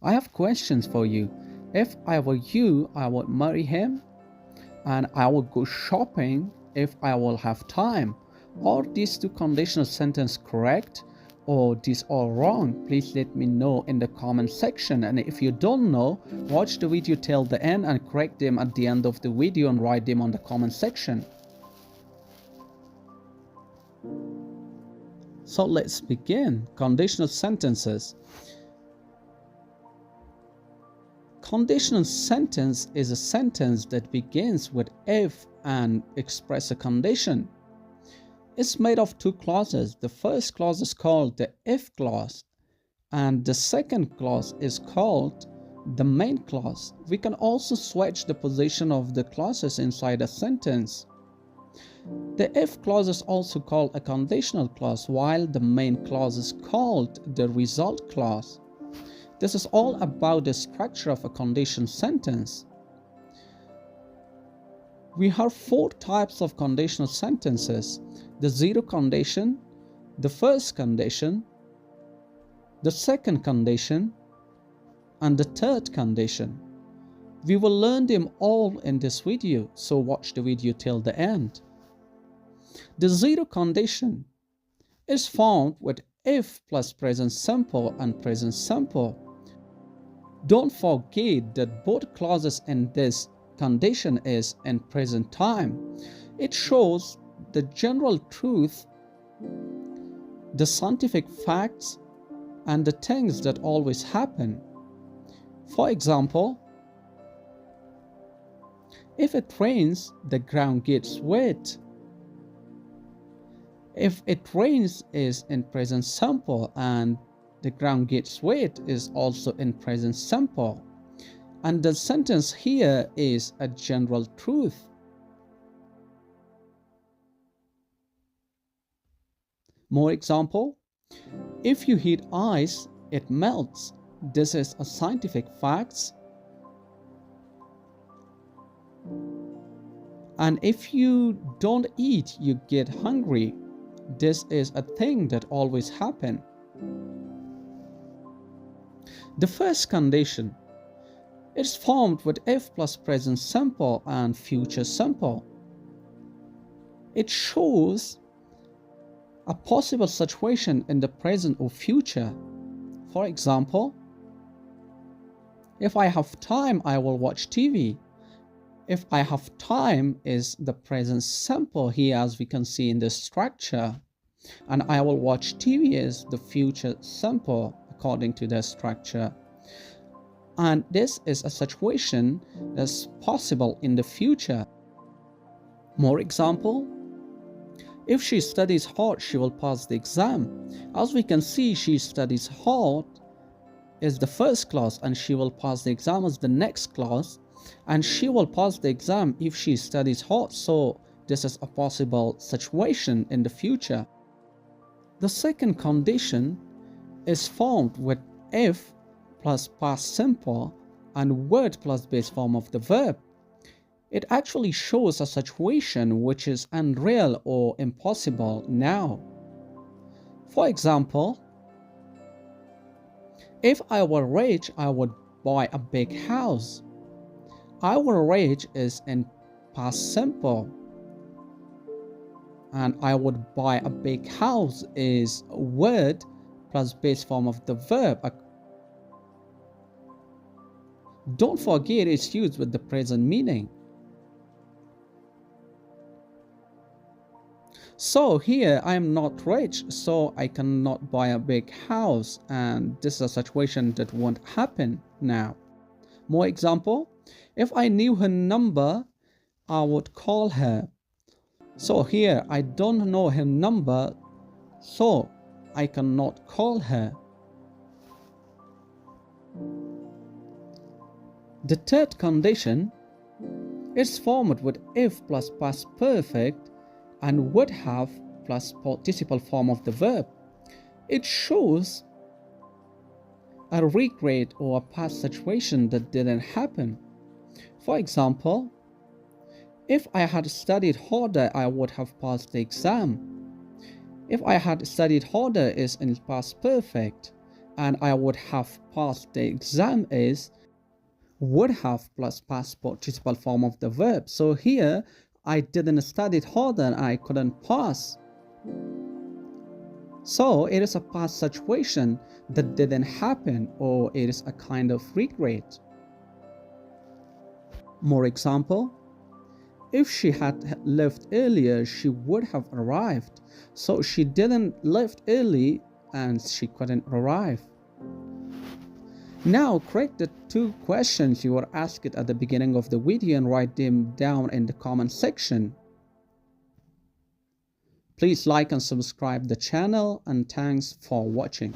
I have questions for you. If I were you, I would marry him and I would go shopping if I will have time. Are these two conditional sentences correct or these are wrong? Please let me know in the comment section, and if you don't know, watch the video till the end and correct them at the end of the video and write them on the comment section. So let's begin. Conditional sentences. Conditional sentence is a sentence that begins with if and expresses a condition. It's made of two clauses. The first clause is called the if clause, and the second clause is called the main clause. We can also switch the position of the clauses inside a sentence. The if clause is also called a conditional clause, while the main clause is called the result clause. This is all about the structure of a conditional sentence. We have four types of conditional sentences: the zero condition, the first condition, the second condition, and the third condition. We will learn them all in this video, so watch the video till the end. The zero condition is formed with if plus present simple and present simple. Don't forget that both clauses in this condition is in present time. It shows the general truth, the scientific facts, and the things that always happen. For example, if it rains, the ground gets wet. If it rains is in present simple and the ground gets wet is also in present simple. And the sentence here is a general truth. More example, if you heat ice, it melts. This is a scientific fact. And if you don't eat, you get hungry. This is a thing that always happens. The first condition is formed with if plus present simple and future simple. It shows a possible situation in the present or future. For example, if I have time, I will watch TV. If I have time is the present simple here, as we can see in the structure, and I will watch TV is the future simple according to the structure. And this is a situation that's possible in the future. More example, if she studies hard, she will pass the exam. As we can see, she studies hard is the first clause and she will pass the exam as the next clause, and she will pass the exam if she studies hard. So this is a possible situation in the future. The second condition is formed with if plus past simple and word plus base form of the verb. It actually shows a situation which is unreal or impossible now. For example, if I were rich, I would buy a big house. I were rich is in past simple, and I would buy a big house is word plus base form of the verb. Don't forget it's used with the present meaning. So here I am not rich, so I cannot buy a big house, and this is a situation that won't happen now. More example, if I knew her number, I would call her. So here I don't know her number, so I cannot call her. The third condition is formed with if plus past perfect and would have plus participle form of the verb. It shows a regret or a past situation that didn't happen. For example, if I had studied harder, I would have passed the exam. If I had studied harder is in past perfect, and I would have passed the exam is would have plus past participle form of the verb. So here I didn't study harder and I couldn't pass. So it is a past situation that didn't happen, or it is a kind of regret. More example, if she had left earlier, she would have arrived. So she didn't left early and she couldn't arrive. Now correct the two questions you were asked at the beginning of the video and write them down in the comment section. Please like and subscribe the channel, and thanks for watching.